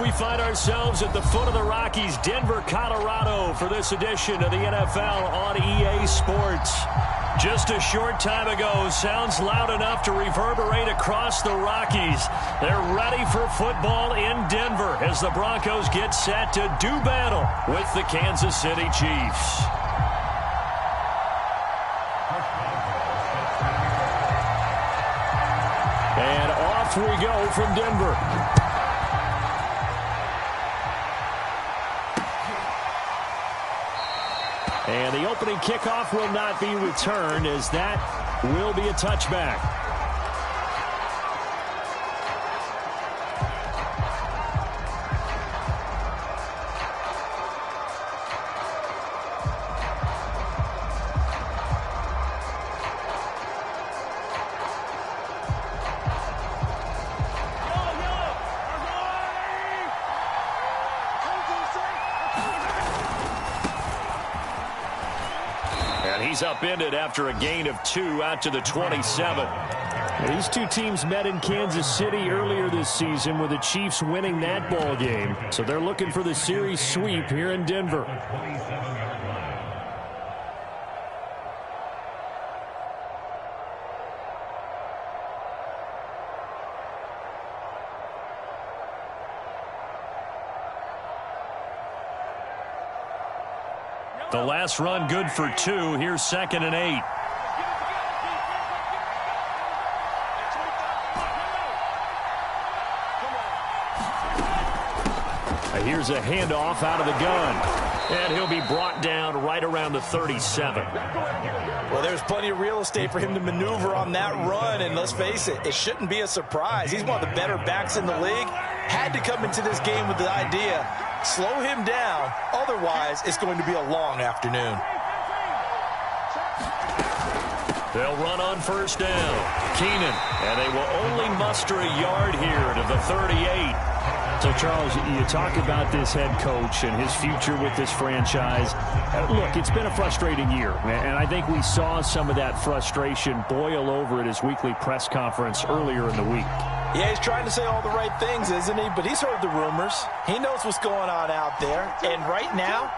We find ourselves at the foot of the Rockies, Denver, Colorado, for this edition of the NFL on EA Sports. Just a short time ago, sounds loud enough to reverberate across the Rockies. They're ready for football in Denver as the Broncos get set to do battle with the Kansas City Chiefs. And off we go from Denver. And the opening kickoff will not be returned, as that will be a touchback. He's upended after a gain of 2 out to the 27. These two teams met in Kansas City earlier this season, with the Chiefs winning that ball game. So they're looking for the series sweep here in Denver. The last run good for 2. Here's 2nd and 8. Here's a handoff out of the gun. And he'll be brought down right around the 37. Well, there's plenty of real estate for him to maneuver on that run. And let's face it, it shouldn't be a surprise. He's one of the better backs in the league. Had to come into this game with the idea, slow him down. Otherwise, it's going to be a long afternoon. They'll run on first down. Keenan, and they will only muster a yard here to the 38. So, Charles, you talk about this head coach and his future with this franchise. Look, it's been a frustrating year, and I think we saw some of that frustration boil over at his weekly press conference earlier in the week. Yeah, he's trying to say all the right things, isn't he? But he's heard the rumors. He knows what's going on out there. And right now,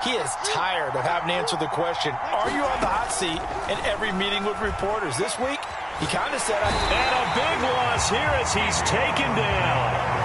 he is tired of having to answer the question, are you on the hot seat, in every meeting with reporters. This week, he kind of said, and a big loss here as he's taken down.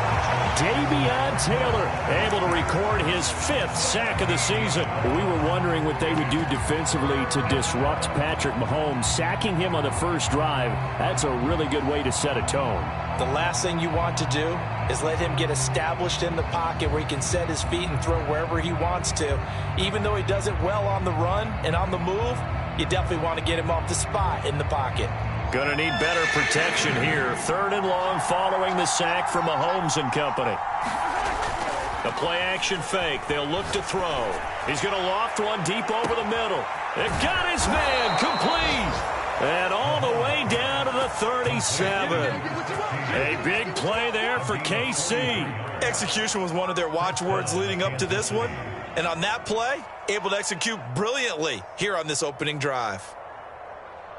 Davion Taylor able to record his 5th sack of the season. We were wondering what they would do defensively to disrupt Patrick Mahomes. Sacking him on the first drive, that's a really good way to set a tone. The last thing you want to do is let him get established in the pocket where he can set his feet and throw wherever he wants to. Even though he does it well on the run and on the move, you definitely want to get him off the spot in the pocket. Going to need better protection here. 3rd and long following the sack from Mahomes and company. The play-action fake. They'll look to throw. He's going to loft one deep over the middle. It got his man complete. And all the way down to the 37. A big play there for KC. Execution was one of their watchwords leading up to this one. And on that play, able to execute brilliantly here on this opening drive.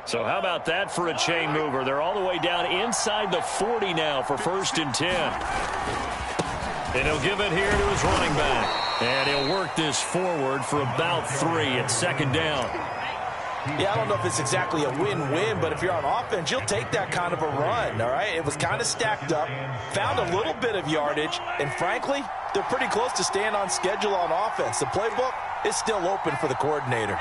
So how about that for a chain mover? They're all the way down inside the 40 now for 1st and 10. And he'll give it here to his running back. And he'll work this forward for about 3 at 2nd down. Yeah, I don't know if it's exactly a win-win, but if you're on offense, you'll take that kind of a run, all right? It was kind of stacked up, found a little bit of yardage, and frankly, they're pretty close to staying on schedule on offense. The playbook is still open for the coordinator.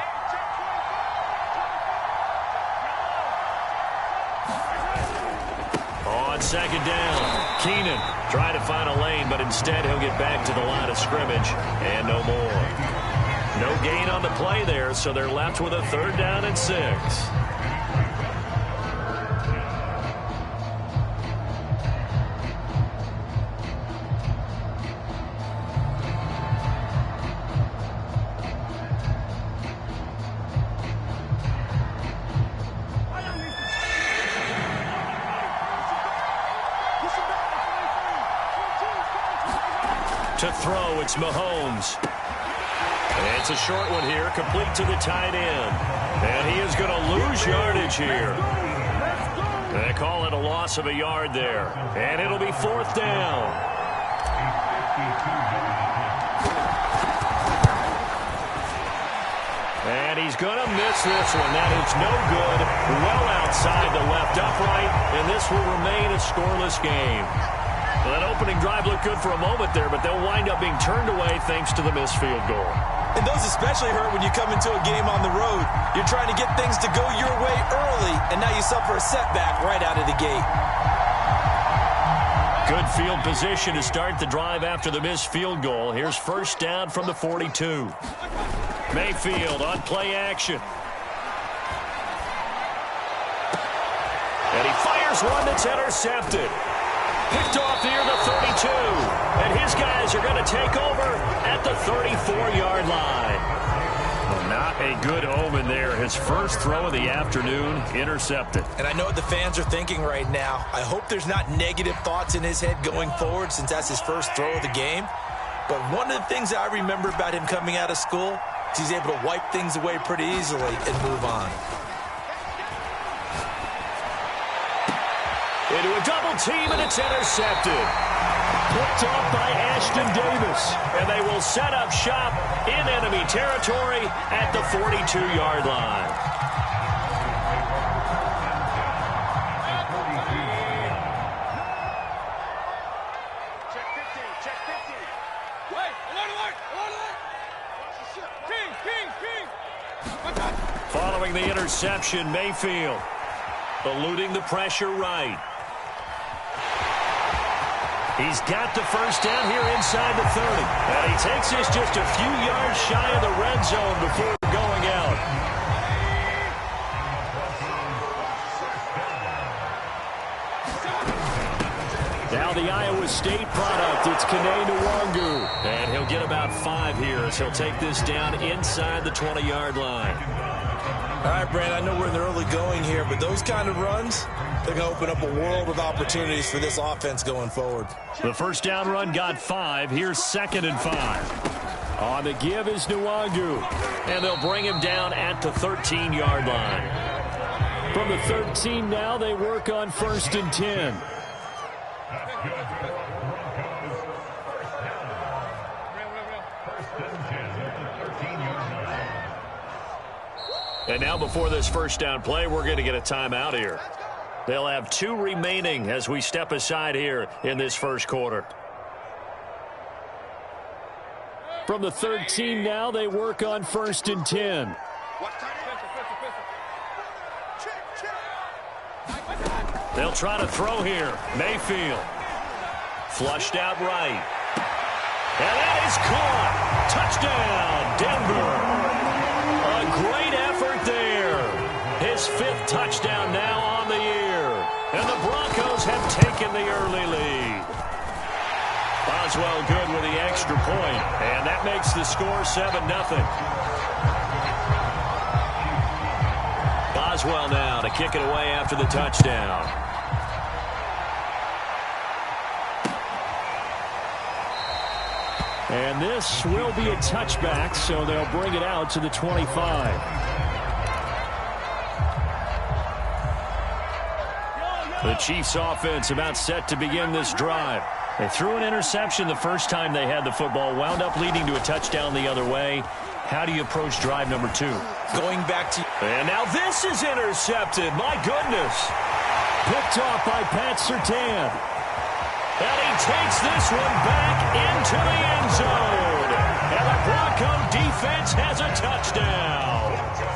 On 2nd down, Keenan trying to find a lane, but instead he'll get back to the line of scrimmage, and no more. No gain on the play there, so they're left with a 3rd down and 6. To throw, it's Mahomes. And it's a short one here, complete to the tight end. And he is going to lose yardage here. They call it a loss of a yard there. And it'll be 4th down. And he's going to miss this one. That is no good. Well outside the left upright, and this will remain a scoreless game. Well, that opening drive looked good for a moment there, but they'll wind up being turned away thanks to the missed field goal. And those especially hurt when you come into a game on the road. You're trying to get things to go your way early, and now you suffer a setback right out of the gate. Good field position to start the drive after the missed field goal. Here's first down from the 42. Mayfield on play action. And he fires one that's intercepted. Picked off near the 32. And his guys are going to take over at the 34-yard line. Well, not a good omen there. His first throw of the afternoon intercepted. And I know what the fans are thinking right now. I hope there's not negative thoughts in his head going forward since that's his first throw of the game. But one of the things I remember about him coming out of school is he's able to wipe things away pretty easily and move on. Into a double team, and it's intercepted. Picked off by Ashton Davis. And they will set up shop in enemy territory at the 42-yard line. Check 15, check 15. Wait, alert. Ping. Following the interception, Mayfield eluding the pressure right. He's got the first down here inside the 30. And he takes this just a few yards shy of the red zone before going out. Now the Iowa State product, it's haynes212003's. And he'll get about 5 here as he'll take this down inside the 20-yard line. All right, Brand, I know we're in the early going here, but those kind of runs, they're going to open up a world of opportunities for this offense going forward. The first down run got 5. Here's 2nd and 5. On the give is haynes212003. And they'll bring him down at the 13-yard line. From the 13 now, they work on 1st and 10. And now before this first down play, we're going to get a timeout here. They'll have 2 remaining as we step aside here in this first quarter. From the 13 now, they work on 1st and 10. They'll try to throw here. Mayfield. Flushed out right. And that is caught. Touchdown, Denver. A great effort there. His 5th touchdown now on the year. And the Broncos have taken the early lead. Boswell good with the extra point. And that makes the score 7-0. Boswell now to kick it away after the touchdown. And this will be a touchback, so they'll bring it out to the 25. The Chiefs offense about set to begin this drive. They threw an interception the first time they had the football, wound up leading to a touchdown the other way. How do you approach drive number 2? Going back to... And now this is intercepted. My goodness. Picked off by Pat Surtain. And he takes this one back into the end zone. And the Bronco defense has a touchdown.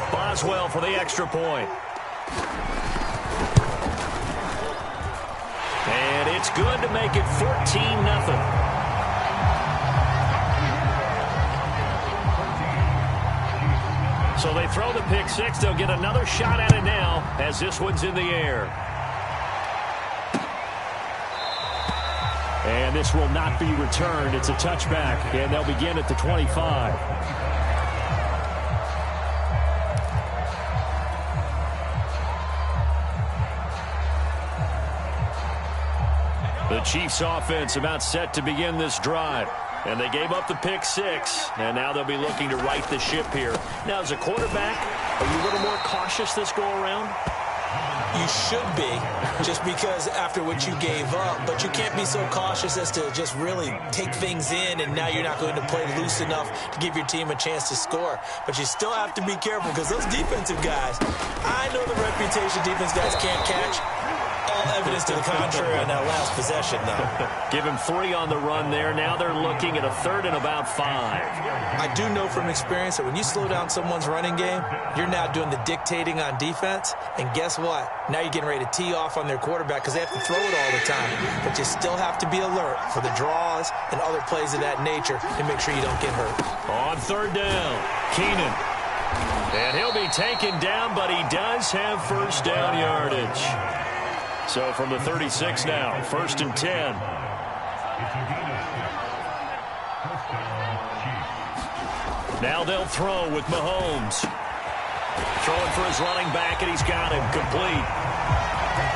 Boswell for the extra point. And it's good to make it 14-0. So they throw the pick 6. They'll get another shot at it now as this one's in the air. And this will not be returned. It's a touchback, and they'll begin at the 25. The Chiefs offense about set to begin this drive. And they gave up the pick 6, and now they'll be looking to right the ship here. Now, as a quarterback, are you a little more cautious this go around? You should be, just because after what you gave up. But you can't be so cautious as to just really take things in, and now you're not going to play loose enough to give your team a chance to score. But you still have to be careful, because those defensive guys, I know the reputation defense guys can't catch. All evidence to the contrary on that last possession, though. Give him 3 on the run there. Now they're looking at a 3rd and about 5. I do know from experience that when you slow down someone's running game, you're now doing the dictating on defense. And guess what? Now you're getting ready to tee off on their quarterback because they have to throw it all the time. But you still have to be alert for the draws and other plays of that nature to make sure you don't get hurt. On 3rd down, Keenan. And he'll be taken down, but he does have first down yardage. So from the 36 now, 1st and 10. Now they'll throw with Mahomes. Throwing for his running back, and he's got him complete.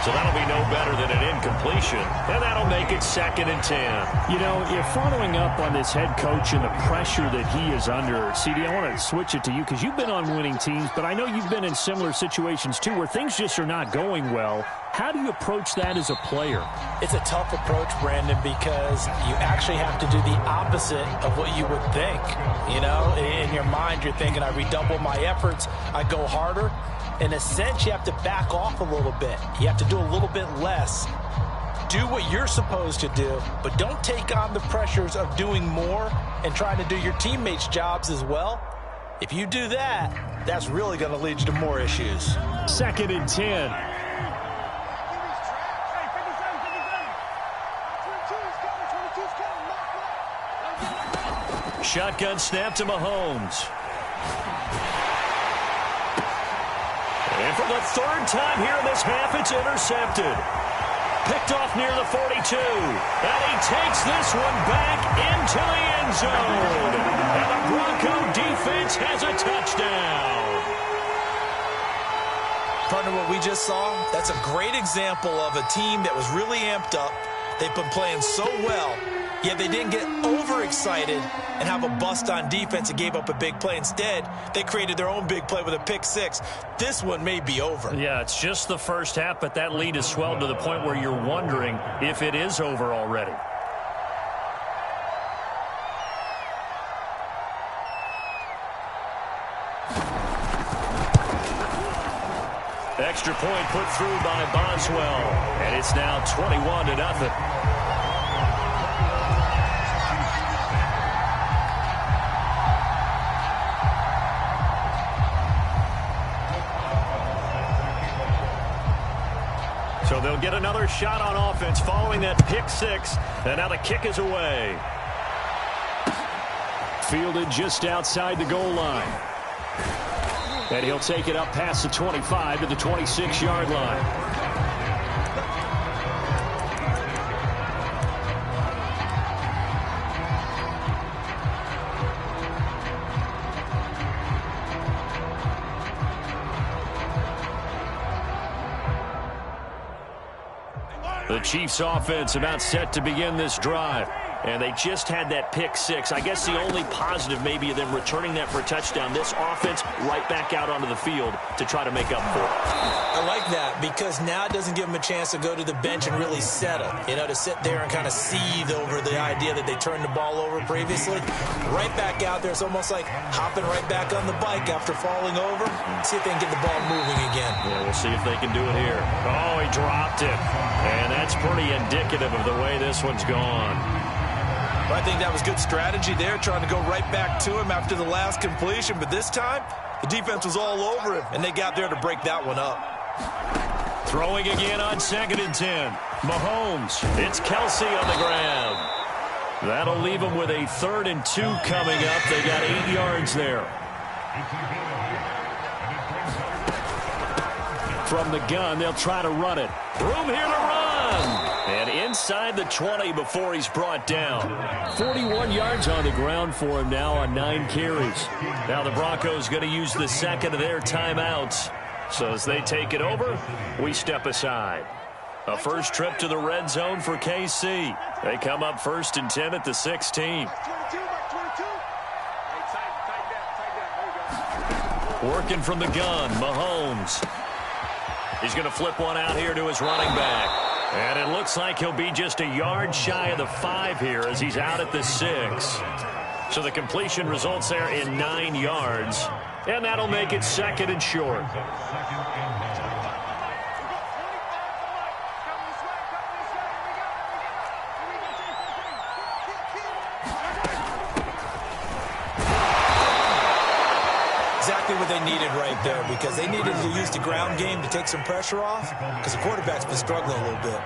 So that'll be no better than an incompletion, and that'll make it 2nd and 10. You know, you're following up on this head coach and the pressure that he is under. CD, I want to switch it to you because you've been on winning teams, but I know you've been in similar situations too where things just are not going well. How do you approach that as a player? It's a tough approach, Brandon, because you actually have to do the opposite of what you would think. You know, in your mind, you're thinking, I redouble my efforts, I go harder. In a sense, you have to back off a little bit. You have to do a little bit less. Do what you're supposed to do, but don't take on the pressures of doing more and trying to do your teammates' jobs as well. If you do that, that's really going to lead you to more issues. 2nd and 10. Shotgun snap to Mahomes. And for the 3rd time here in this half, it's intercepted. Picked off near the 42. And he takes this one back into the end zone. And the Bronco defense has a touchdown. Partner, what we just saw, that's a great example of a team that was really amped up. They've been playing so well, yet they didn't get overexcited and have a bust on defense and gave up a big play. Instead, they created their own big play with a pick 6. This one may be over. Yeah, it's just the first half, but that lead has swelled to the point where you're wondering if it is over already. Extra point put through by Boswell, and it's now 21-0. So they'll get another shot on offense following that pick 6, and now the kick is away. Fielded just outside the goal line. And he'll take it up past the 25 to the 26-yard line. The Chiefs offense about set to begin this drive. And they just had that pick 6. I guess the only positive maybe of them returning that for a touchdown. This offense right back out onto the field to try to make up for it. I like that because now it doesn't give them a chance to go to the bench and really settle. You know, to sit there and kind of seethe over the idea that they turned the ball over previously. Right back out there. It's almost like hopping right back on the bike after falling over. See if they can get the ball moving again. Yeah, we'll see if they can do it here. Oh, he dropped it. And that's pretty indicative of the way this one's gone. I think that was good strategy there, trying to go right back to him after the last completion. But this time, the defense was all over him, and they got there to break that one up. Throwing again on 2nd and 10. Mahomes. It's Kelsey on the ground. That'll leave them with a 3rd and 2 coming up. They got 8 yards there. From the gun, they'll try to run it. Room here to run. And inside the 20 before he's brought down. 41 yards on the ground for him now on 9 carries. Now the Broncos going to use the second of their timeouts. So as they take it over, we step aside. A first trip to the red zone for KC. They come up 1st and 10 at the 16. Working from the gun, Mahomes. He's going to flip one out here to his running back. And it looks like he'll be just a yard shy of the 5 here as he's out at the 6. So the completion results there in 9 yards. And that'll make it 2nd and short. Exactly what they needed right there, because they needed to use the ground game to take some pressure off, because the quarterback's been struggling a little bit.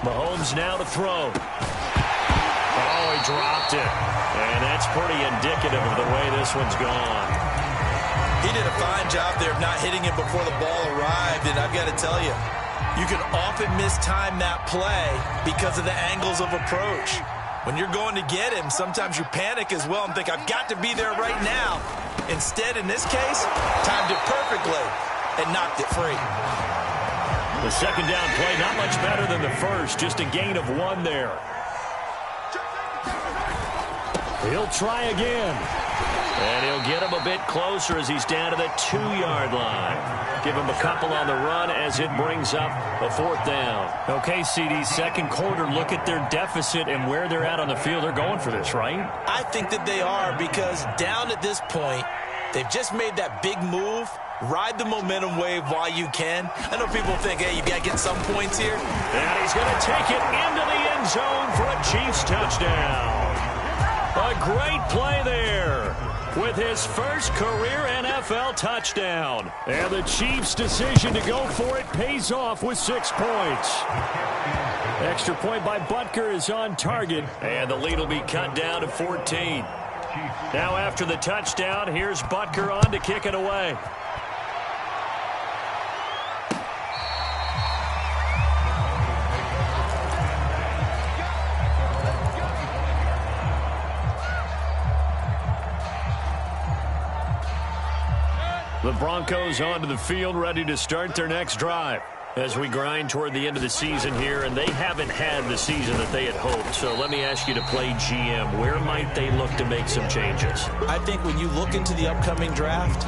Mahomes now to throw. Oh, he dropped it. And that's pretty indicative of the way this one's gone. He did a fine job there of not hitting it before the ball arrived, and I've got to tell you, you can often mistime that play because of the angles of approach. When you're going to get him, sometimes you panic as well and think, I've got to be there right now. Instead, in this case, timed it perfectly and knocked it free. The second down play, not much better than the first, just a gain of 1 there. He'll try again. And he'll get him a bit closer as he's down to the 2-yard line. Give him a couple on the run as it brings up a 4th down. Okay, CD, second quarter, look at their deficit and where they're at on the field. They're going for this, right? I think that they are, because down at this point, they've just made that big move. Ride the momentum wave while you can. I know people think, hey, you got to get some points here. And he's going to take it into the end zone for a Chiefs touchdown. A great play there with his first career NFL touchdown. And the Chiefs' decision to go for it pays off with 6 points. Extra point by Butker is on target. And the lead will be cut down to 14. Now after the touchdown, here's Butker on to kick it away. The Broncos onto the field, ready to start their next drive as we grind toward the end of the season here, and they haven't had the season that they had hoped. So let me ask you to play GM. Where might they look to make some changes? I think when you look into the upcoming draft,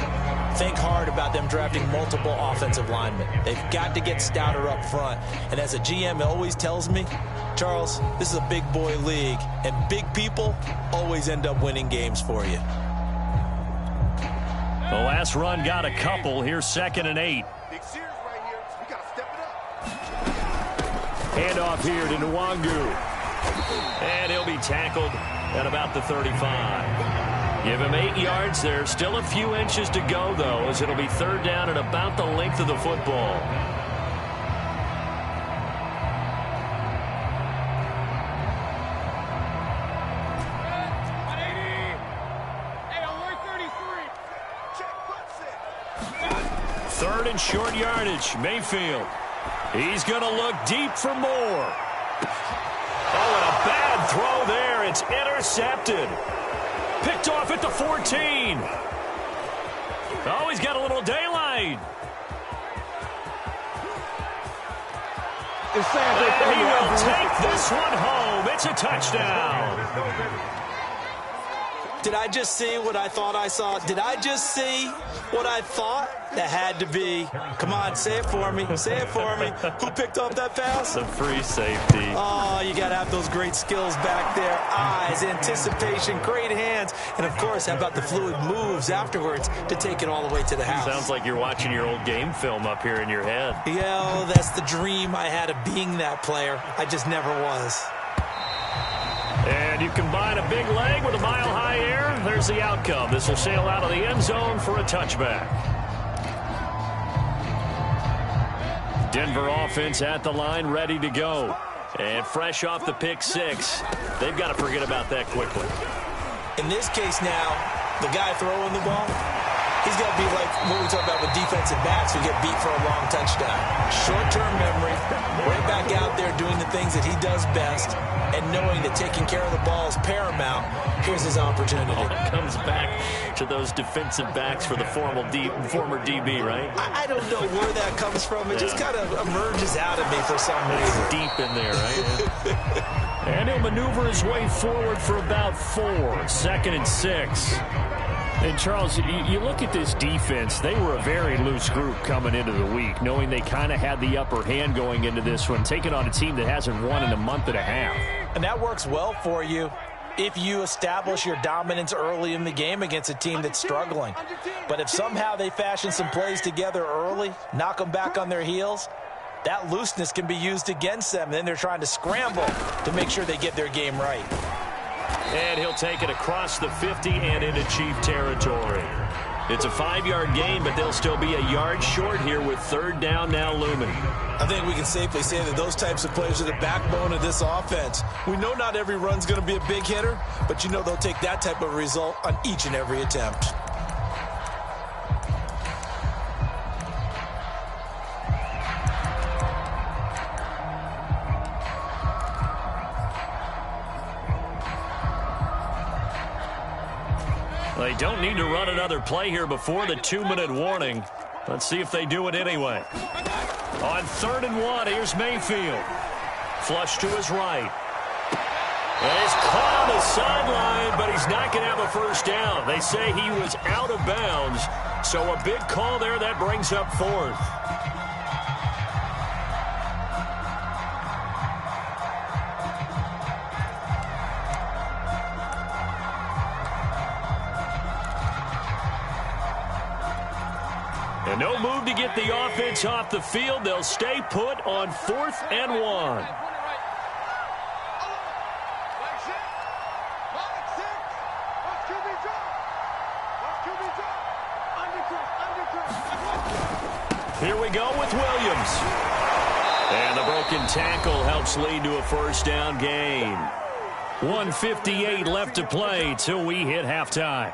think hard about them drafting multiple offensive linemen. They've got to get stouter up front. And as a GM, it always tells me, Charles, this is a big boy league, and big people always end up winning games for you. The last run got a couple. Here's 2nd and 8. Big series right here. We got to step it up. Handoff here to Nwangu. And he'll be tackled at about the 35. Give him 8 yards there. Still a few inches to go, though, as it'll be 3rd down and about the length of the football. Third and short yardage. Mayfield. He's going to look deep for more. Oh, and a bad throw there. It's intercepted. Picked off at the 14. Oh, he's got a little daylight. And he will take this one home. It's a touchdown. Did I just see what I thought I saw? Did I just see what I thought? That had to be. Come on, say it for me. Say it for me. Who picked up that pass? The free safety. Oh, you got to have those great skills back there. Eyes, anticipation, great hands. And, of course, how about the fluid moves afterwards to take it all the way to the house? Sounds like you're watching your old game film up here in your head. Yeah, well, that's the dream I had of being that player. I just never was. And you combine a big leg with a mile-high air. There's the outcome. This will sail out of the end zone for a touchback. Denver offense at the line, ready to go. And fresh off the pick 6, they've got to forget about that quickly. In this case now, the guy throwing the ball, he's got to be like what we talk about with defensive backs who get beat for a long touchdown. Short-term memory, right back out there doing the things that he does best, and knowing that taking care of the ball is paramount. Here's his opportunity. Oh, it comes back to those defensive backs for the former DB, right? I don't know where that comes from. It just kind of emerges out of me for some reason. It's deep in there, right? And he'll maneuver his way forward for about 4. 2nd and 6. And, Charles, you look at this defense, they were a very loose group coming into the week, knowing they kind of had the upper hand going into this one, taking on a team that hasn't won in a month and a half. And that works well for you if you establish your dominance early in the game against a team that's struggling. But if somehow they fashion some plays together early, knock them back on their heels, that looseness can be used against them. And then they're trying to scramble to make sure they get their game right. And he'll take it across the 50 and into Chief territory. It's a 5-yard gain, but they'll still be a yard short here with 3rd down now looming. I think we can safely say that those types of plays are the backbone of this offense. We know not every run's going to be a big hitter, but you know they'll take that type of result on each and every attempt. They don't need to run another play here before the 2-minute warning. Let's see if they do it anyway. On 3rd and 1, here's Mayfield. Flush to his right. And he's caught on the sideline, but he's not going to have a first down. They say he was out of bounds, so a big call there that brings up 4th. And no move to get the offense off the field. They'll stay put on 4th and 1. Here we go with Williams. And the broken tackle helps lead to a first down gain. 1:58 left to play till we hit halftime.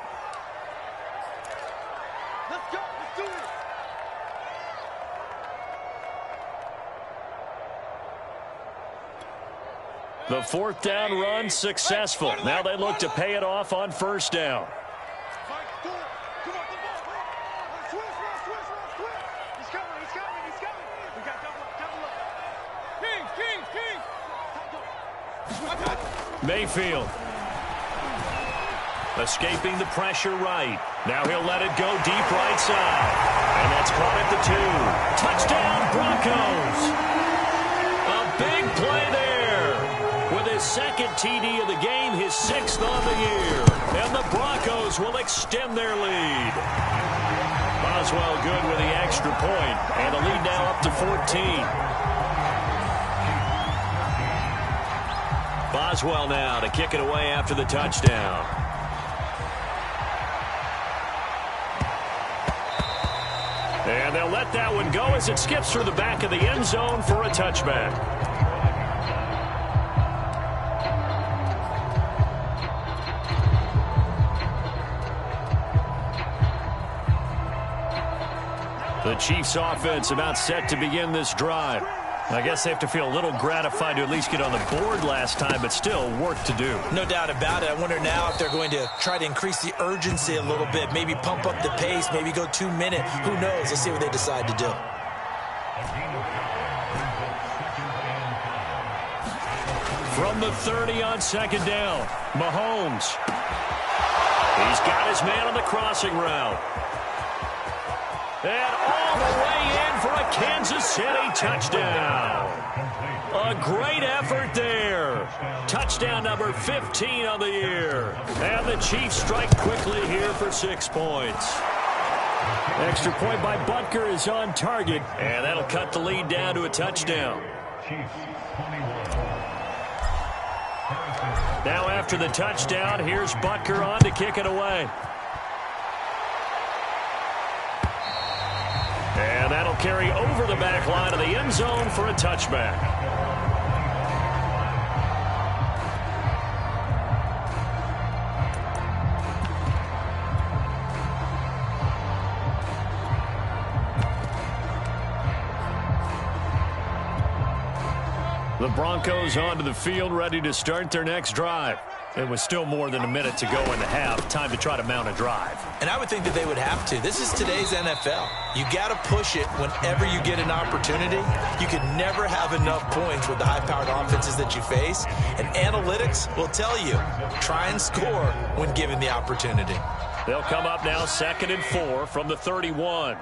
The 4th down run successful. Now they look to pay it off on 1st down. Mayfield. Escaping the pressure right. Now he'll let it go deep right side. And that's caught at the 2. Touchdown Broncos. A big play there. With his 2nd TD of the game, his 6th on the year. And the Broncos will extend their lead. Boswell good with the extra point. And the lead now up to 14. Boswell now to kick it away after the touchdown. And they'll let that one go as it skips through the back of the end zone for a touchback. The Chiefs offense about set to begin this drive. I guess they have to feel a little gratified to at least get on the board last time, but still work to do. No doubt about it. I wonder now if they're going to try to increase the urgency a little bit, maybe pump up the pace, maybe go 2-minute. Who knows? Let's see what they decide to do. From the 30 on 2nd down, Mahomes. He's got his man on the crossing route. And all the way in for a Kansas City touchdown. A great effort there. Touchdown number 15 on the year. And the Chiefs strike quickly here for 6 points. Extra point by Butker is on target. And that'll cut the lead down to a touchdown. Now after the touchdown, here's Butker on to kick it away. And that'll carry over the back line of the end zone for a touchback. The Broncos onto the field, ready to start their next drive. It was still more than a minute to go in the half. Time to try to mount a drive. And I would think that they would have to. This is today's NFL. You got to push it whenever you get an opportunity. You can never have enough points with the high-powered offenses that you face. And analytics will tell you, try and score when given the opportunity. They'll come up now 2nd and 4 from the 31.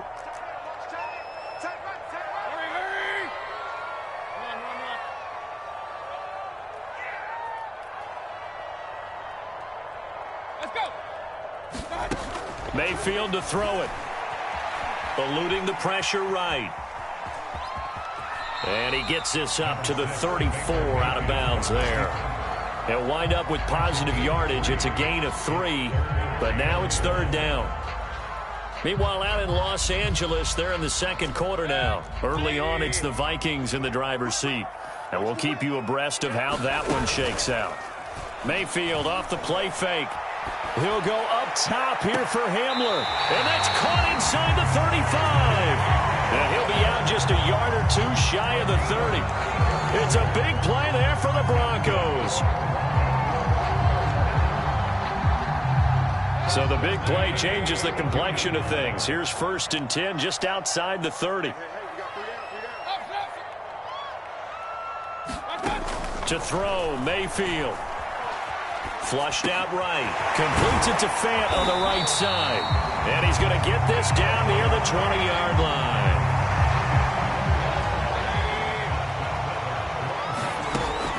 Mayfield to throw it. Eluding the pressure right. And he gets this up to the 34 out of bounds there. They'll wind up with positive yardage. It's a gain of 3, but now it's 3rd down. Meanwhile, out in Los Angeles, they're in the 2nd quarter now. Early on, it's the Vikings in the driver's seat. And we'll keep you abreast of how that one shakes out. Mayfield off the play fake. He'll go up top here for Hamler. And that's caught inside the 35. And he'll be out just a yard or 2 shy of the 30. It's a big play there for the Broncos. So the big play changes the complexion of things. Here's 1st and 10 just outside the 30. To throw, Mayfield. Flushed out right. Completes it to Fant on the right side. And he's going to get this down near the 20-yard line.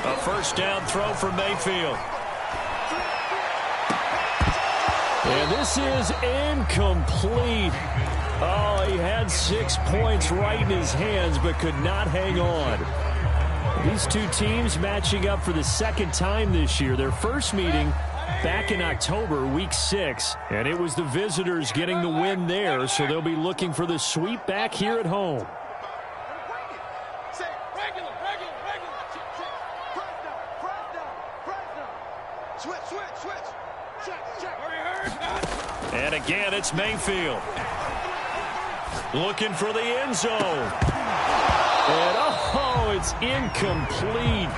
A 1st down throw for Mayfield. And this is incomplete. Oh, he had 6 points right in his hands but could not hang on. These two teams matching up for the 2nd time this year. Their first meeting back in October, week 6. And it was the visitors getting the win there, so they'll be looking for the sweep back here at home. And again, it's Mayfield. Looking for the end zone. And oh, it's incomplete.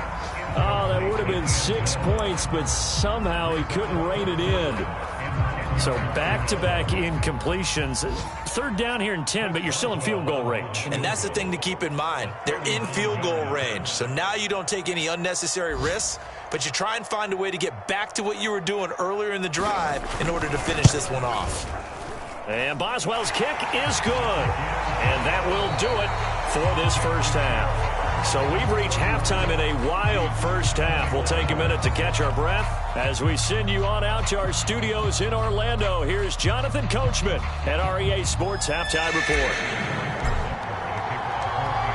Oh, that would have been 6 points, but somehow he couldn't rein it in. So back-to-back incompletions. 3rd down here and 10, but you're still in field goal range. And that's the thing to keep in mind. They're in field goal range. So now you don't take any unnecessary risks, but you try and find a way to get back to what you were doing earlier in the drive in order to finish this one off. And Boswell's kick is good. And that will do it for this first half. So we've reached halftime in a wild first half. We'll take a minute to catch our breath as we send you on out to our studios in Orlando. Here's Jonathan Coachman at REA Sports Halftime Report.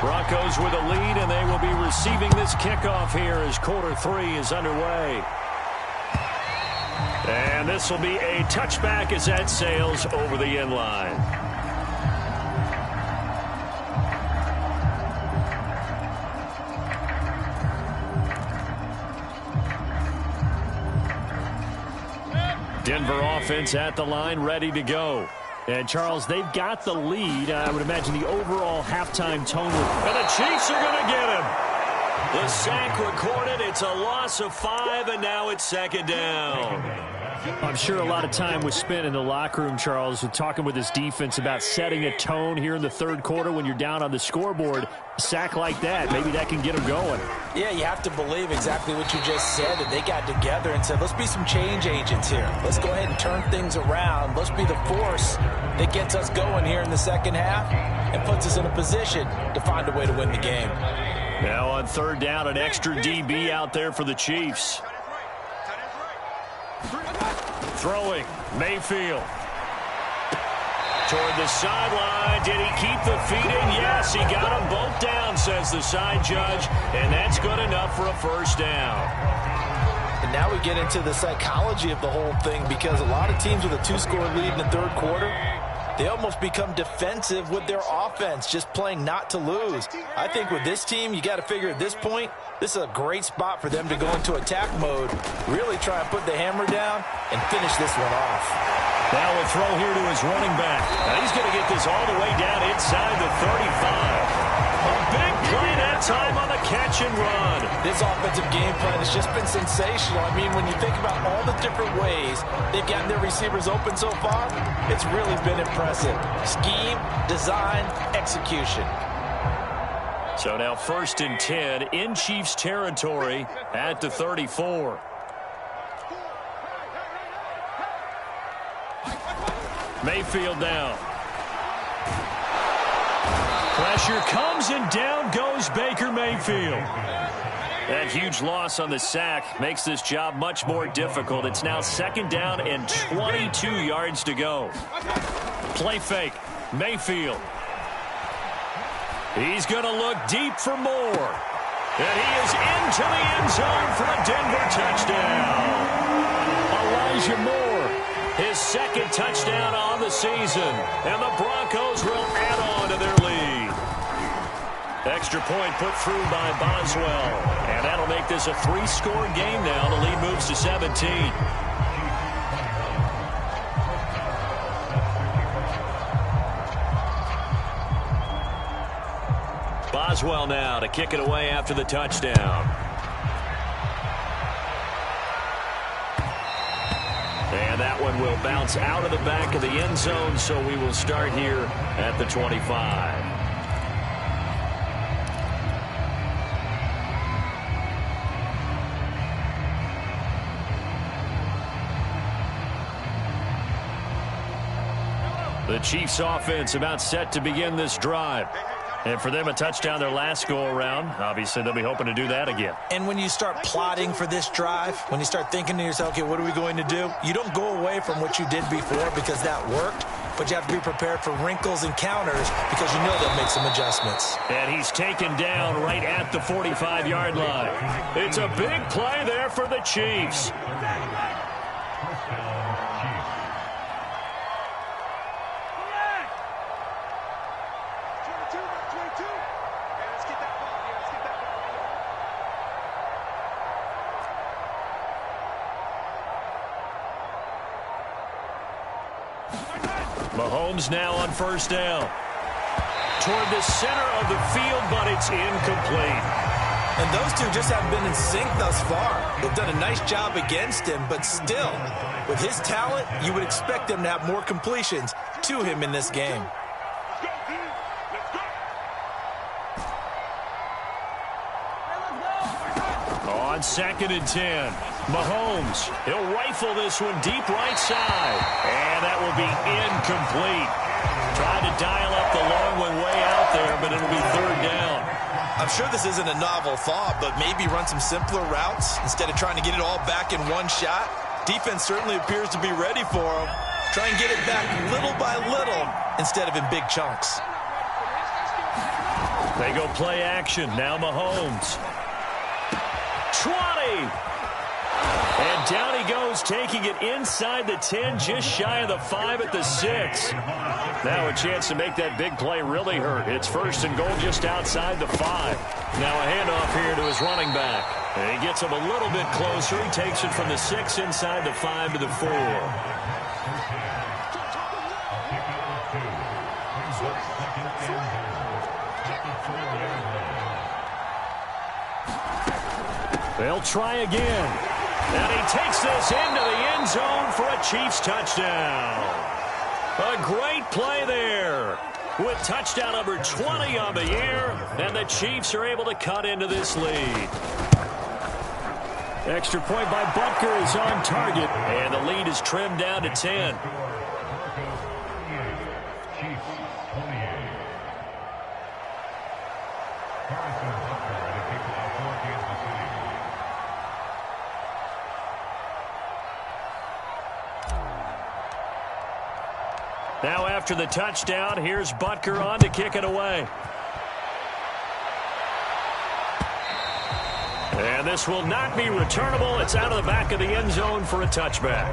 Broncos with a lead, and they will be receiving this kickoff here as quarter 3 is underway. And this will be a touchback as that sails over the end line. Denver offense at the line, ready to go. And, Charles, they've got the lead. I would imagine the overall halftime tone. And the Chiefs are going to get him. The sack recorded. It's a loss of 5, and now it's 2nd down. I'm sure a lot of time was spent in the locker room, Charles, talking with his defense about setting a tone here in the 3rd quarter when you're down on the scoreboard. A sack like that, maybe that can get them going. Yeah, you have to believe exactly what you just said, that they got together and said, let's be some change agents here. Let's go ahead and turn things around. Let's be the force that gets us going here in the 2nd half and puts us in a position to find a way to win the game. Now on 3rd down, an extra DB out there for the Chiefs. Throwing, Mayfield. Toward the sideline. Did he keep the feet in? Yes, he got them both down, says the side judge. And that's good enough for a 1st down. And now we get into the psychology of the whole thing, because a lot of teams with a 2-score lead in the 3rd quarter, they almost become defensive with their offense, just playing not to lose. I think with this team, you got to figure at this point, this is a great spot for them to go into attack mode, really try and put the hammer down and finish this one off. Now a throw here to his running back. Now he's going to get this all the way down inside the 35. A big play that time on the catch and run. This offensive game plan has just been sensational. I mean, when you think about all the different ways they've gotten their receivers open so far, it's really been impressive. Scheme, design, execution. So now 1st and 10 in Chiefs territory at the 34. Mayfield down. Pressure comes, and down goes Baker Mayfield. That huge loss on the sack makes this job much more difficult. It's now 2nd down and 22 yards to go. Play fake. Mayfield. He's going to look deep for more. And he is into the end zone for a Denver touchdown. Elijah Moore, his 2nd touchdown on the season. And the Broncos will add on to their lead. Extra point put through by Boswell. And that'll make this a 3-score game now. The lead moves to 17. Boswell now to kick it away after the touchdown. And that one will bounce out of the back of the end zone, so we will start here at the 25. The Chiefs offense about set to begin this drive. And for them, a touchdown their last go-around. Obviously, they'll be hoping to do that again. And when you start plotting for this drive, when you start thinking to yourself, okay, what are we going to do? You don't go away from what you did before because that worked, but you have to be prepared for wrinkles and counters because you know they'll make some adjustments. And he's taken down right at the 45-yard line. It's a big play there for the Chiefs. Mahomes now on 1st down. Toward the center of the field, but it's incomplete. And those two just haven't been in sync thus far. They've done a nice job against him, but still, with his talent, you would expect them to have more completions to him in this game. On 2nd and 10, Mahomes, he'll rifle this one deep right side. And that will be incomplete. Tried to dial up the long one way out there, but it'll be 3rd down. I'm sure this isn't a novel thought, but maybe run some simpler routes instead of trying to get it all back in one shot. Defense certainly appears to be ready for him. Try and get it back little by little instead of in big chunks. They go play action. Now Mahomes. 20. And down he goes, taking it inside the 10, just shy of the 5 at the 6. Now a chance to make that big play really hurt. It's 1st and goal just outside the 5. Now a handoff here to his running back. And he gets him a little bit closer. He takes it from the 6 inside the 5 to the 4. They'll try again. And he takes this into the end zone for a Chiefs touchdown. A great play there with touchdown number 20 on the year, and the Chiefs are able to cut into this lead. Extra point by Butker is on target, and the lead is trimmed down to 10. Now after the touchdown, here's Butker on to kick it away. And this will not be returnable. It's out of the back of the end zone for a touchback.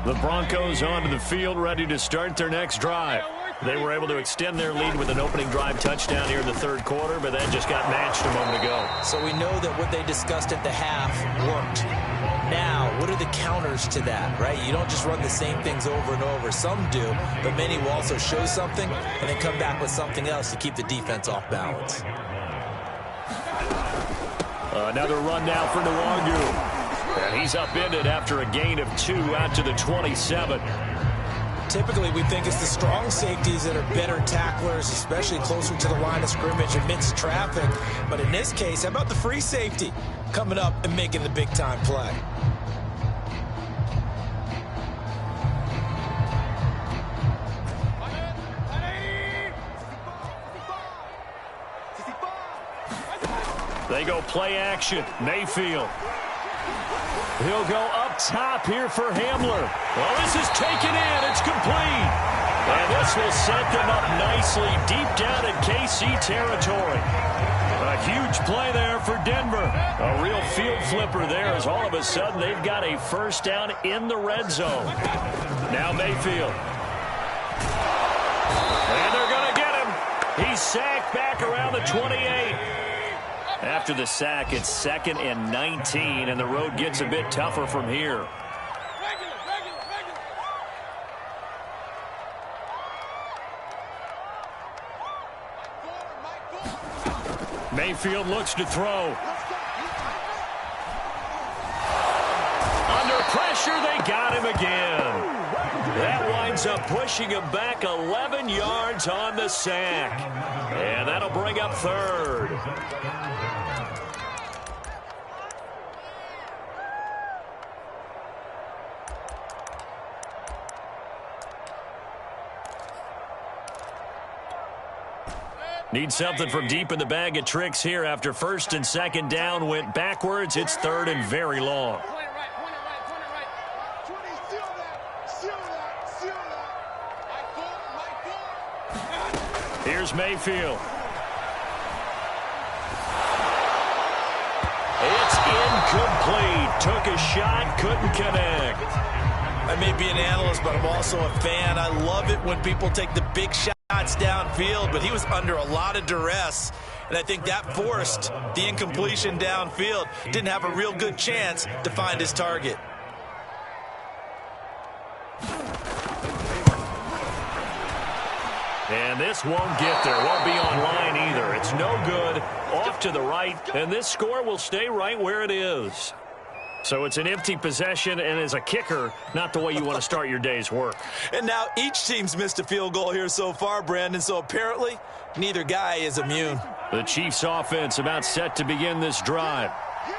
The Broncos onto the field, ready to start their next drive. They were able to extend their lead with an opening drive touchdown here in the 3rd quarter, but that just got matched a moment ago. So we know that what they discussed at the half worked. Now, what are the counters to that, right? You don't just run the same things over and over. Some do, but many will also show something and then come back with something else to keep the defense off balance. Another run now for Nwangu. And he's upended after a gain of 2 out to the 27. typically we think it's the strong safeties that are better tacklers, especially closer to the line of scrimmage amidst traffic. But in this case, how about the free safety coming up and making the big-time play? They go play action. Mayfield. He'll go up top here for Hamler. Well, this is taken in. It's complete. And this will set them up nicely deep down in KC territory. A huge play there for Denver. A real field flipper there as all of a sudden they've got a first down in the red zone. Now Mayfield. And they're going to get him. He's sacked back around the 28. After the sack, it's 2nd and 19, and the road gets a bit tougher from here. Mayfield looks to throw. Under pressure, they got him again. That winds up pushing him back 11 yards on the sack. And that'll bring up 3rd. Need something from deep in the bag of tricks here after 1st and 2nd down went backwards. It's 3rd and very long. Here's Mayfield. It's incomplete. Took a shot, couldn't connect. I may be an analyst, but I'm also a fan. I love it when people take the big shots downfield, but he was under a lot of duress, and I think that forced the incompletion downfield. Didn't have a real good chance to find his target. And this won't get there. Won't be on line either. It's no good. Off to the right, and this score will stay right where it is. So it's an empty possession, and as a kicker, not the way you want to start your day's work. And now each team's missed a field goal here so far, Brandon, so apparently neither guy is immune. The Chiefs offense about set to begin this drive.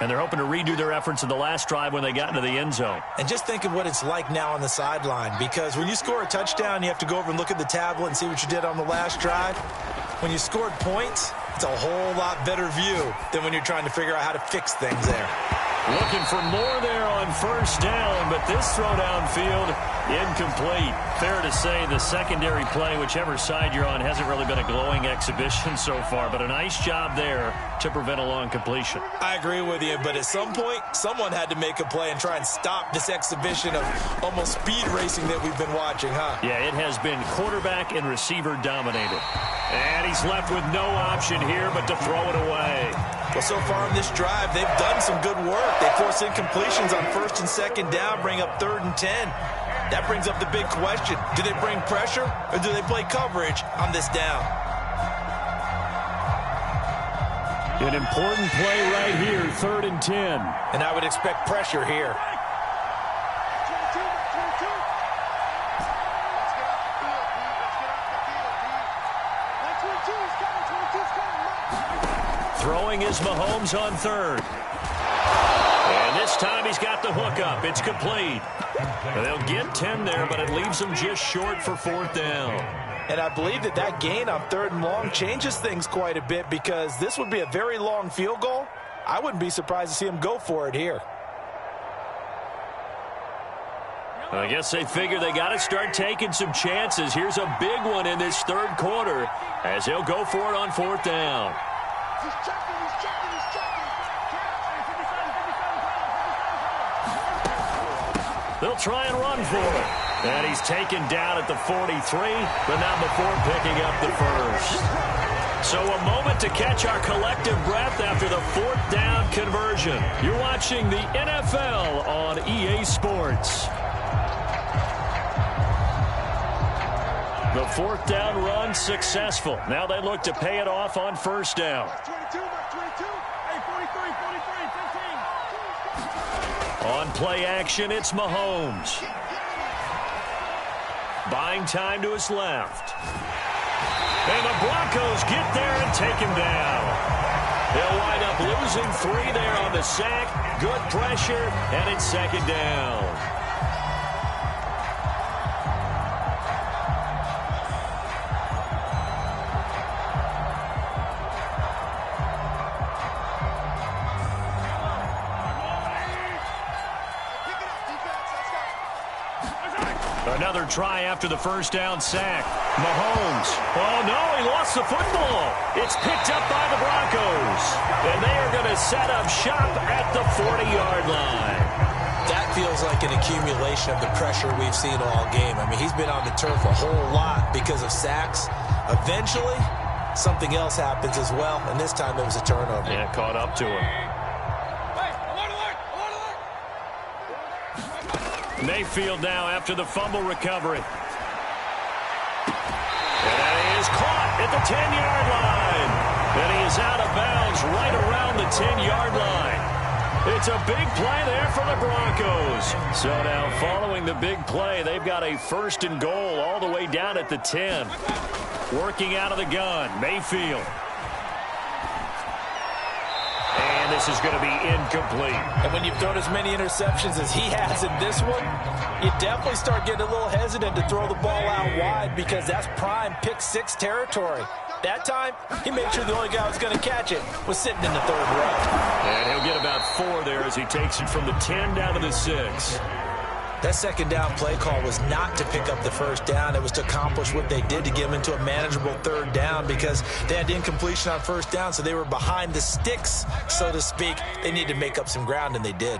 And they're hoping to redo their efforts in the last drive when they got into the end zone. And just think of what it's like now on the sideline, because when you score a touchdown, you have to go over and look at the tablet and see what you did on the last drive. When you scored points, it's a whole lot better view than when you're trying to figure out how to fix things there. Looking for more there on 1st down, but this throw downfield, incomplete. Fair to say the secondary play, whichever side you're on, hasn't really been a glowing exhibition so far, but a nice job there to prevent a long completion. I agree with you, but at some point, someone had to make a play and try and stop this exhibition of almost speed racing that we've been watching, huh? Yeah, it has been quarterback and receiver dominated. And he's left with no option here but to throw it away. Well, so far in this drive, they've done some good work. They force incompletions on 1st and 2nd down, bring up 3rd and 10. That brings up the big question. Do they bring pressure or do they play coverage on this down? An important play right here, 3rd and 10. And I would expect pressure here. Throwing is Mahomes on 3rd. And this time he's got the hook up. It's complete. They'll get 10 there, but it leaves them just short for 4th down. And I believe that gain on 3rd and long changes things quite a bit, because this would be a very long field goal. I wouldn't be surprised to see him go for it here. I guess they figure they got to start taking some chances. Here's a big one in this 3rd quarter as he'll go for it on 4th down. He's checking, he's checking, he's checking. They'll try and run for it. And he's taken down at the 43, but not before picking up the 1st. So a moment to catch our collective breath after the 4th down conversion. You're watching the NFL on EA Sports. The 4th down run successful. Now they look to pay it off on 1st down. 22, 22. Hey, 43, 43, 15. On play action, it's Mahomes. buying time to his left. And the Broncos get there and take him down. They'll wind up losing 3 there on the sack. Good pressure, and it's second down. Another try after the first down sack. Mahomes. Oh, no, he lost the football. It's picked up by the Broncos. And they are going to set up shop at the 40-yard line. That feels like an accumulation of the pressure we've seen all game. I mean, he's been on the turf a whole lot because of sacks. Eventually, something else happens as well, and this time it was a turnover. Yeah, caught up to him. Mayfield now after the fumble recovery. And he is caught at the 10-yard line. And he is out of bounds right around the 10-yard line. It's a big play there for the Broncos. So now following the big play, they've got a first and goal all the way down at the 10. Working out of the gun, Mayfield. And this is going to be incomplete. And when you've thrown as many interceptions as he has in this one, you definitely start getting a little hesitant to throw the ball out wide because that's prime pick 6 territory. That time, he made sure the only guy who was going to catch it was sitting in the 3rd row. And he'll get about 4 there as he takes it from the 10 down to the 6. That second down play call was not to pick up the first down. It was to accomplish what they did to get them into a manageable 3rd down because they had incompletion on first down, so they were behind the sticks, so to speak. They needed to make up some ground, and they did.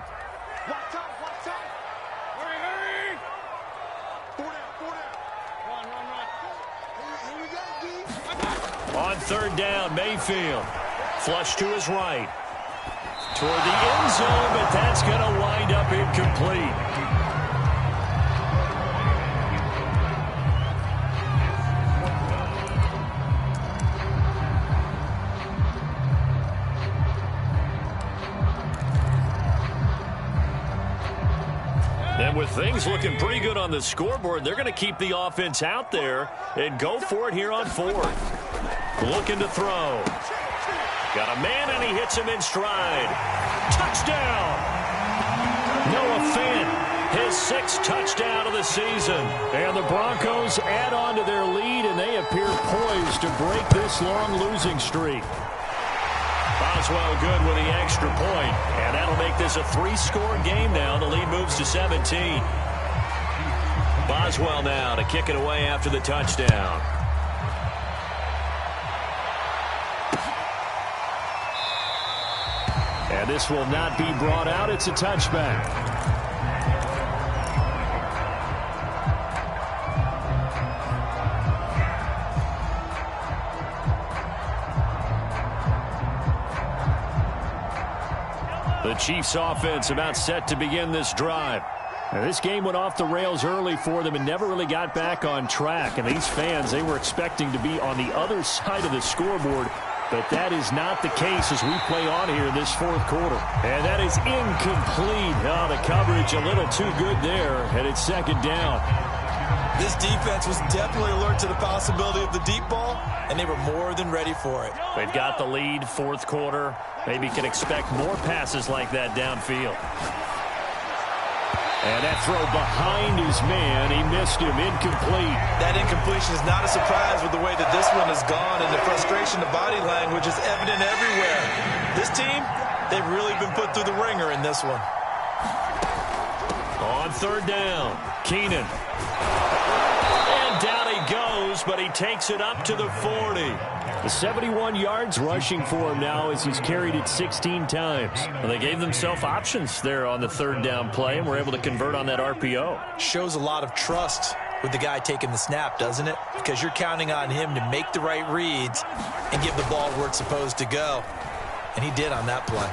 Hurry. 4 down. Run. On 3rd down, Mayfield. Flush to his right. Toward the end zone, but that's going to wind up incomplete. And with things looking pretty good on the scoreboard, they're going to keep the offense out there and go for it here on 4th. Looking to throw. Got a man, and he hits him in stride. Touchdown! Noah Fant, his 6th touchdown of the season. And the Broncos add on to their lead, and they appear poised to break this long losing streak. Boswell good with the extra point, and that'll make this a 3-score game now. The lead moves to 17. Boswell now to kick it away after the touchdown. And this will not be brought out. It's a touchback. The Chiefs offense about set to begin this drive. Now, this game went off the rails early for them and never really got back on track. And these fans, they were expecting to be on the other side of the scoreboard. But that is not the case as we play on here in this 4th quarter. And that is incomplete. Oh, the coverage a little too good there. And it's 2nd down. This defense was definitely alert to the possibility of the deep ball, and they were more than ready for it. They've got the lead, 4th quarter. Maybe can expect more passes like that downfield. And that throw behind his man. He missed him. Incomplete. That incompletion is not a surprise with the way that this one has gone, and the frustration, the body language is evident everywhere. This team, they've really been put through the ringer in this one. On 3rd down, Keenan. And down he goes, but he takes it up to the 40. The 71 yards rushing for him now as he's carried it 16 times. Well, they gave themselves options there on the 3rd down play and were able to convert on that RPO. Shows a lot of trust with the guy taking the snap, doesn't it? Because you're counting on him to make the right reads and give the ball where it's supposed to go. And he did on that play.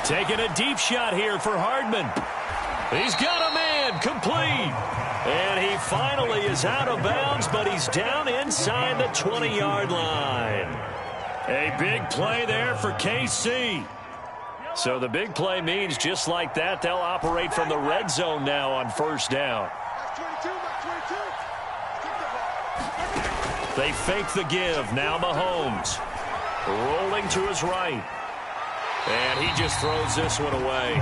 Taking a deep shot here for Hardman. He's got a man, complete. And he finally is out of bounds, but he's down inside the 20-yard line. A big play there for KC. So the big play means just like that, they'll operate from the red zone now on 1st down. They fake the give. Now Mahomes rolling to his right. And he just throws this one away.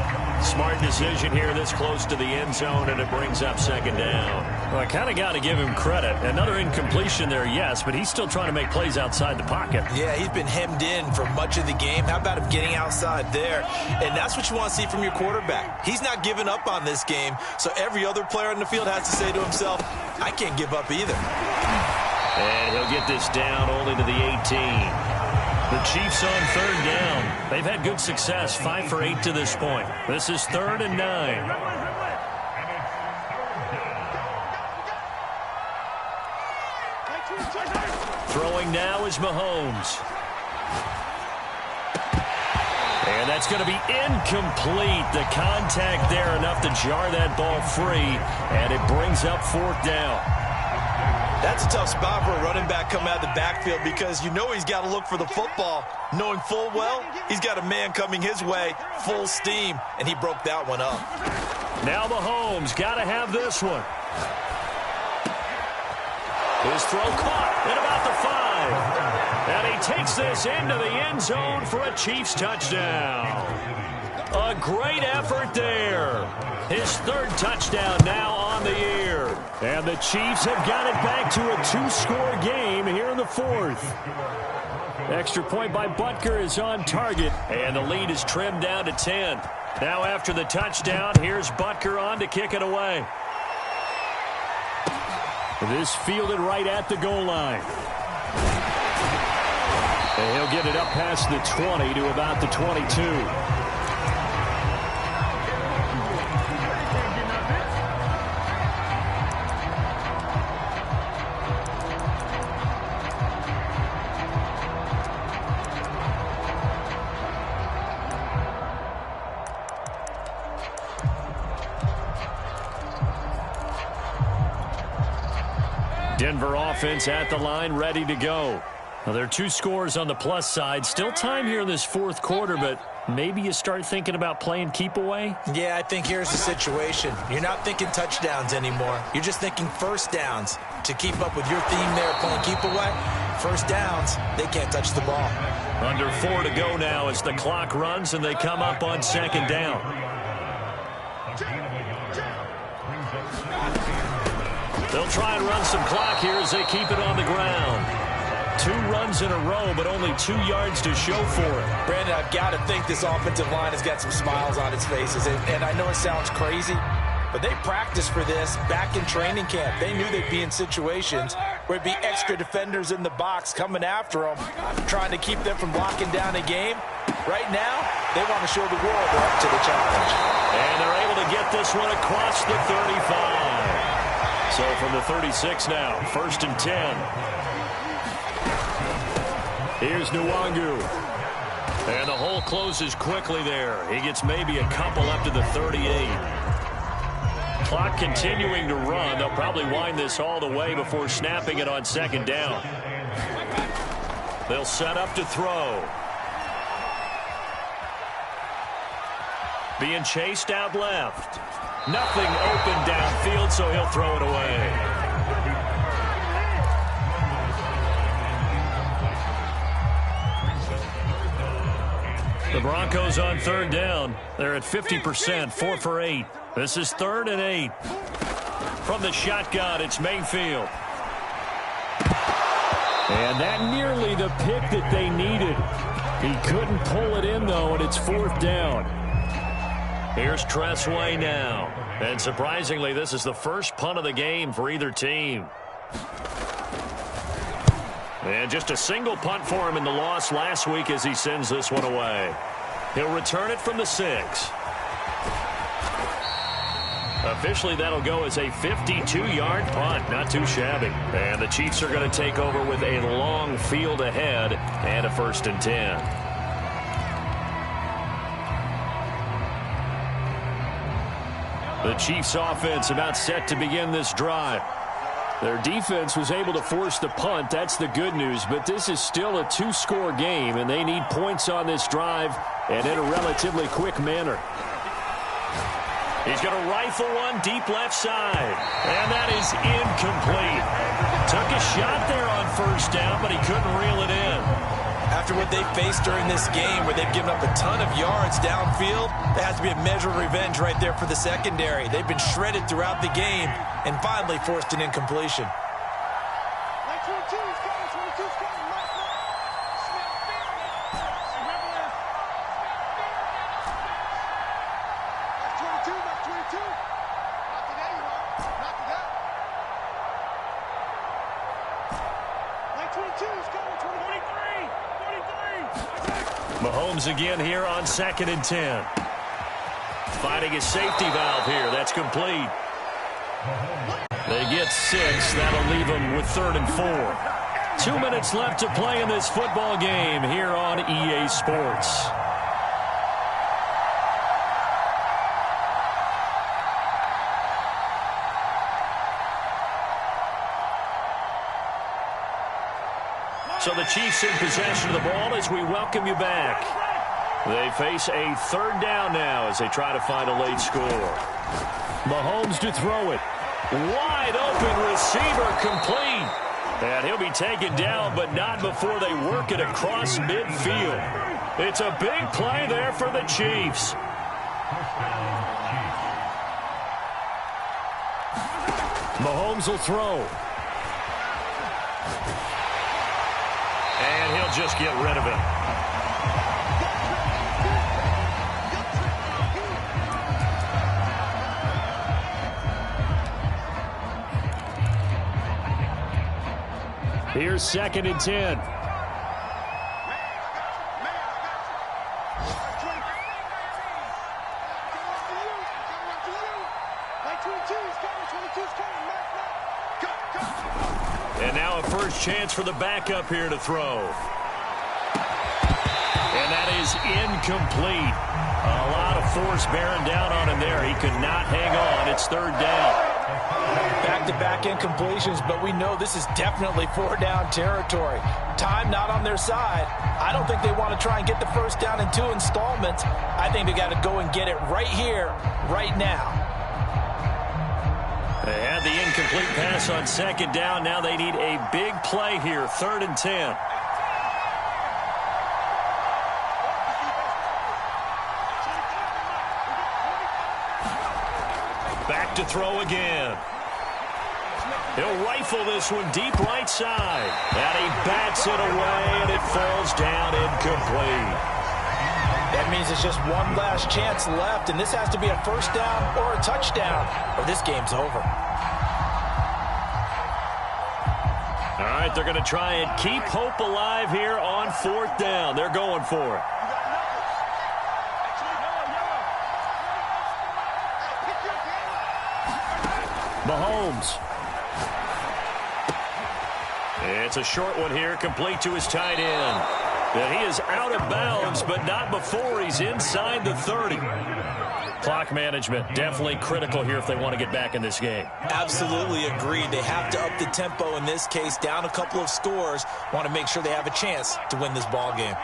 Smart decision here this close to the end zone, and it brings up second down. Well, I kind of got to give him credit. Another incompletion there, yes, but he's still trying to make plays outside the pocket. Yeah, he's been hemmed in for much of the game. How about him getting outside there? And that's what you want to see from your quarterback. He's not giving up on this game, so every other player on the field has to say to himself, I can't give up either. And he'll get this down only to the 18. The Chiefs on third down. They've had good success, 5 for 8 to this point. This is 3rd and 9. Throwing now is Mahomes. And that's going to be incomplete. The contact there enough to jar that ball free, and it brings up 4th down. That's a tough spot for a running back coming out of the backfield because you know he's got to look for the football, knowing full well he's got a man coming his way, full steam, and he broke that one up. Now Mahomes got to have this one. His throw caught at about the 5. And he takes this into the end zone for a Chiefs touchdown. A great effort there. His 3rd touchdown now on the year. And the Chiefs have got it back to a 2-score game here in the 4th. Extra point by Butker is on target. And the lead is trimmed down to 10. Now after the touchdown, here's Butker on to kick it away. This fielded right at the goal line. And he'll get it up past the 20 to about the 22. Denver offense at the line, ready to go. Well, there are 2 scores on the plus side. Still time here in this 4th quarter, but maybe you start thinking about playing keep away? Yeah, I think here's the situation. You're not thinking touchdowns anymore. You're just thinking first downs. To keep up with your theme there, playing keep away, first downs, they can't touch the ball. Under 4 to go now as the clock runs and they come up on 2nd down. They'll try and run some clock here as they keep it on the ground. 2 runs in a row, but only 2 yards to show for it. Brandon, I've got to think this offensive line has got some smiles on its faces. And I know it sounds crazy, but they practiced for this back in training camp. They knew they'd be in situations where it'd be extra defenders in the box coming after them, trying to keep them from locking down a game. Right now, they want to show the world they're up to the challenge. And they're able to get this one across the 35. So from the 36 now, 1st and 10. Here's Nwangu. And the hole closes quickly there. He gets maybe a couple up to the 38. Clock continuing to run. They'll probably wind this all the way before snapping it on 2nd down. They'll set up to throw. Being chased out left. Nothing open downfield, so he'll throw it away. The Broncos on 3rd down. They're at 50%, 4 for 8. This is 3rd and 8. From the shotgun, it's Mayfield. And that nearly the pick that they needed. He couldn't pull it in, though, and it's 4th down. Here's Tressway now. And surprisingly, this is the first punt of the game for either team. And just a single punt for him in the loss last week as he sends this one away. He'll return it from the 6. Officially, that'll go as a 52-yard punt. Not too shabby. And the Chiefs are going to take over with a long field ahead and a 1st and 10. The Chiefs offense about set to begin this drive. Their defense was able to force the punt. That's the good news. But this is still a 2-score game, and they need points on this drive and in a relatively quick manner. He's going to rifle one deep left side. And that is incomplete. Took a shot there on first down, but he couldn't reel it in. After what they faced during this game where they've given up a ton of yards downfield, there has to be a measure of revenge right there for the secondary. They've been shredded throughout the game and finally forced an incompletion. Mahomes again here on 2nd and 10. Finding a safety valve here. That's complete. They get 6. That'll leave them with 3rd and 4. 2 minutes left to play in this football game here on EA Sports. So the Chiefs in possession of the ball as we welcome you back. They face a 3rd down now as they try to find a late score. Mahomes to throw it. Wide open receiver complete. And he'll be taken down, but not before they work it across midfield. It's a big play there for the Chiefs. Mahomes will throw. And he'll just get rid of it. Here's 2nd and 10. And now a first chance for the backup here to throw. And that is incomplete. A lot of force bearing down on him there. He could not hang on. It's 3rd down. Back-to-back incompletions, but we know this is definitely 4-down territory. Time not on their side. I don't think they want to try and get the first down in 2 installments. I think they got to go and get it right here, right now. They had the incomplete pass on 2nd down. Now they need a big play here, 3rd and 10. Back to throw again. He'll rifle this one deep right side. And he bats it away, and it falls down incomplete. That means it's just one last chance left, and this has to be a first down or a touchdown, or this game's over. All right, they're going to try and keep hope alive here on 4th down. They're going for it. Mahomes. It's a short one here, complete to his tight end. And he is out of bounds, but not before he's inside the 30. Clock management definitely critical here if they want to get back in this game. Absolutely agreed. They have to up the tempo in this case, down a couple of scores. Want to make sure they have a chance to win this ball game.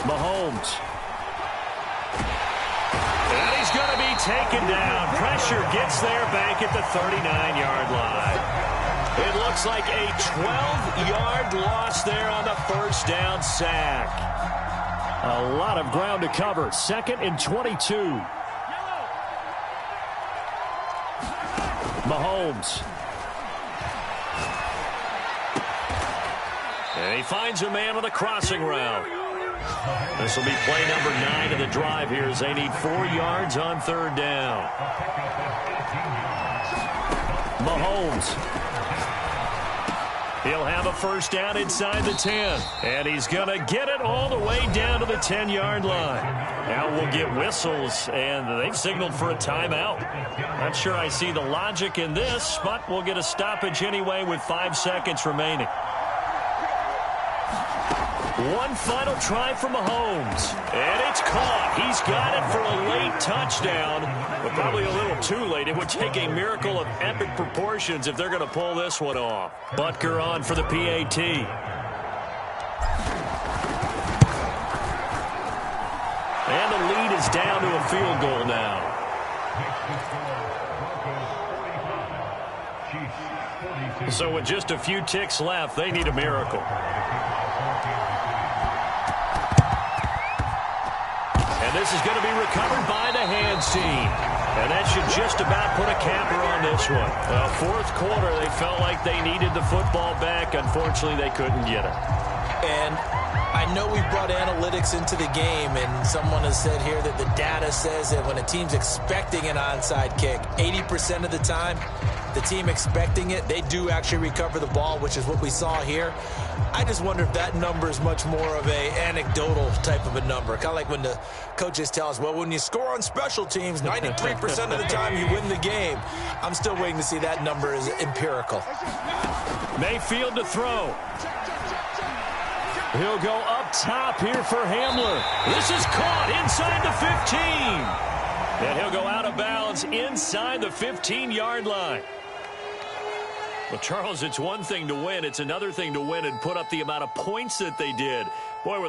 Mahomes. And he's going to be taken down. Pressure gets there back at the 39-yard line. It looks like a 12-yard loss there on the first down sack. A lot of ground to cover. 2nd and 22. Mahomes. And he finds a man with a crossing route. This will be play number 9 of the drive here as they need 4 yards on 3rd down. Mahomes. He'll have a first down inside the 10. And he's going to get it all the way down to the 10-yard line. Now we'll get whistles, and they've signaled for a timeout. Not sure I see the logic in this, but we'll get a stoppage anyway with 5 seconds remaining. One final try for Mahomes. And it's caught. He's got it for a late touchdown, but probably a little too late. It would take a miracle of epic proportions if they're going to pull this one off. Butker on for the PAT. And the lead is is down to a field goal now. So with just a few ticks left, they need a miracle. And this is going to be recovered by the hands team. And that should just about put a capper on this one. Well, fourth quarter, they felt like they needed the football back. Unfortunately, they couldn't get it. And I know we brought analytics into the game, and someone has said here that the data says that when a team's expecting an onside kick, 80% of the time, the team expecting it, they do actually recover the ball, which is what we saw here. I just wonder if that number is much more of a anecdotal type of a number. Kind of like when the coaches tell us, well, when you score on special teams, 93% of the time you win the game. I'm still waiting to see that number is empirical. Mayfield to throw. He'll go up top here for Hamler. This is caught inside the 15. And he'll go out of bounds inside the 15-yard line. Well, Charles, it's one thing to win. It's another thing to win and put up the amount of points that they did. Boy,